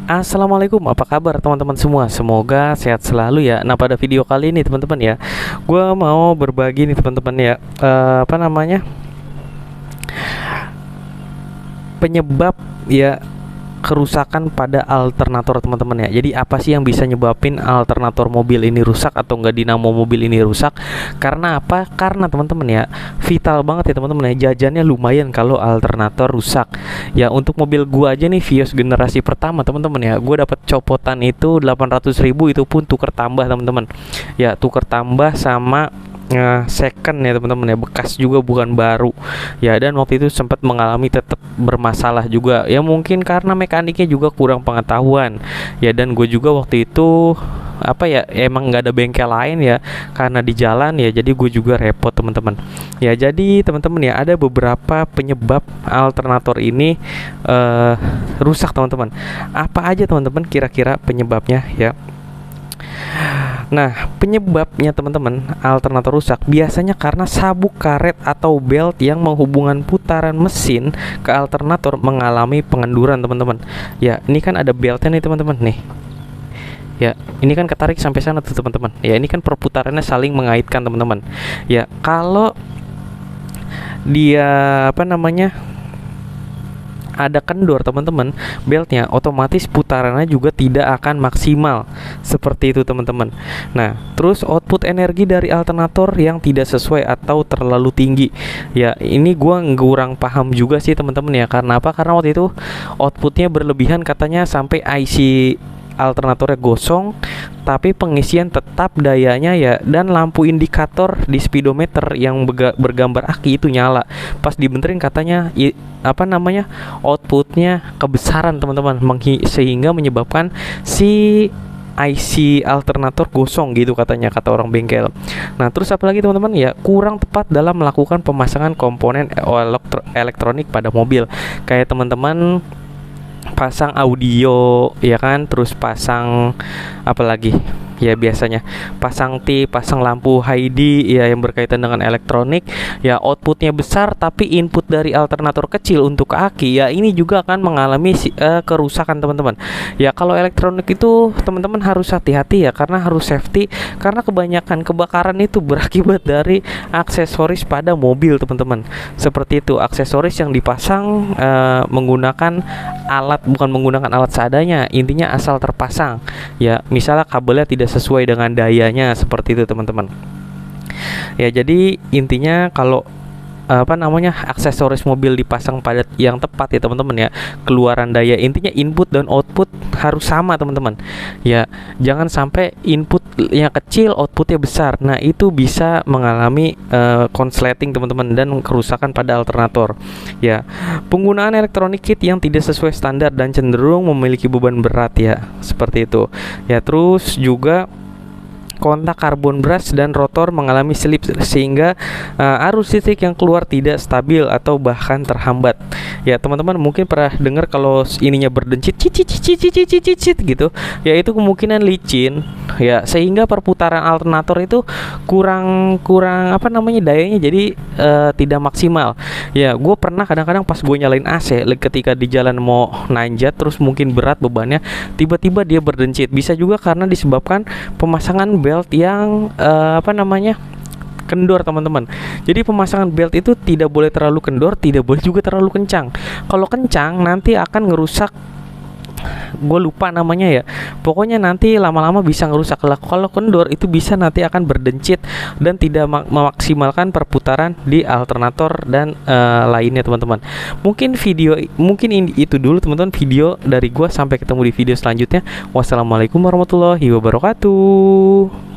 Assalamualaikum, apa kabar teman-teman semua? Semoga sehat selalu ya. Nah, pada video kali ini teman-teman ya, gue mau berbagi nih teman-teman ya, apa namanya, penyebab ya kerusakan pada alternator teman-teman ya. Jadi apa sih yang bisa nyebabin alternator mobil ini rusak atau enggak dinamo mobil ini rusak? Karena apa? Karena teman-teman ya, vital banget ya teman-teman ya, jajannya lumayan kalau alternator rusak. Ya untuk mobil gua aja nih Vios generasi pertama teman-teman ya, gua dapat copotan itu 800.000, itu pun tuker tambah teman-teman. Ya tuker tambah sama second ya teman-teman ya, bekas juga bukan baru ya. Dan waktu itu sempat mengalami tetap bermasalah juga ya, mungkin karena mekaniknya juga kurang pengetahuan ya. Dan gue juga waktu itu apa ya, emang nggak ada bengkel lain ya, karena di jalan ya, jadi gue juga repot teman-teman ya. Jadi teman-teman ya, ada beberapa penyebab alternator ini rusak teman-teman. Apa aja teman-teman kira-kira penyebabnya ya? Nah, penyebabnya teman-teman alternator rusak biasanya karena sabuk karet atau belt yang menghubungkan putaran mesin ke alternator mengalami pengenduran teman-teman. Ya, ini kan ada beltnya nih teman-teman nih. Ya, ini kan ketarik sampai sana tuh teman-teman. Ya, ini kan perputarannya saling mengaitkan teman-teman. Ya, kalau dia apa namanya, ada kendor teman-teman beltnya, otomatis putarannya juga tidak akan maksimal seperti itu teman-teman. Nah terus output energi dari alternator yang tidak sesuai atau terlalu tinggi ya, ini gua kurang paham juga sih teman-teman ya. Karena apa? Karena waktu itu outputnya berlebihan katanya, sampai IC alternatornya gosong tapi pengisian tetap dayanya ya, dan lampu indikator di speedometer yang bergambar aki itu nyala. Pas dibenerin katanya apa namanya, outputnya kebesaran teman-teman, sehingga menyebabkan si IC alternator gosong gitu katanya, kata orang bengkel. Nah terus apalagi teman-teman ya, kurang tepat dalam melakukan pemasangan komponen elektronik pada mobil. Kayak teman-teman pasang audio ya kan, terus pasang apa lagi ya, biasanya pasang pasang lampu HID ya yang berkaitan dengan elektronik ya. Outputnya besar tapi input dari alternator kecil untuk aki ya, ini juga akan mengalami kerusakan teman-teman ya. Kalau elektronik itu teman-teman harus hati-hati ya, karena harus safety, karena kebanyakan kebakaran itu berakibat dari aksesoris pada mobil teman-teman. Seperti itu, aksesoris yang dipasang menggunakan bukan menggunakan alat seadanya, intinya asal terpasang ya. Misalnya kabelnya tidak sesuai dengan dayanya, seperti itu teman-teman ya. Jadi intinya kalau apa namanya, aksesoris mobil dipasang pada yang tepat ya teman-teman ya, keluaran daya, intinya input dan output harus sama teman-teman ya. Jangan sampai inputnya kecil outputnya besar, nah itu bisa mengalami konsleting teman-teman dan kerusakan pada alternator ya. Penggunaan elektronik kit yang tidak sesuai standar dan cenderung memiliki beban berat ya, seperti itu ya. Terus juga kontak karbon brush dan rotor mengalami slip, sehingga arus listrik yang keluar tidak stabil atau bahkan terhambat ya. Teman-teman mungkin pernah dengar kalau ininya berdencit cicit gitu ya, itu kemungkinan licin ya, sehingga perputaran alternator itu kurang apa namanya, dayanya jadi tidak maksimal ya. Gue pernah kadang-kadang pas gue nyalain AC ketika di jalan mau nanjat, terus mungkin berat bebannya, tiba-tiba dia berdencit. Bisa juga karena disebabkan pemasangan belt yang apa namanya, kendor teman-teman. Jadi pemasangan belt itu tidak boleh terlalu kendor, tidak boleh juga terlalu kencang. Kalau kencang nanti akan ngerusak, gue lupa namanya ya, pokoknya nanti lama-lama bisa ngerusak. Kalau kendor itu bisa nanti akan berdencit dan tidak memaksimalkan perputaran di alternator dan lainnya teman-teman. Mungkin itu dulu teman-teman video dari gue. Sampai ketemu di video selanjutnya. Wassalamualaikum warahmatullahi wabarakatuh.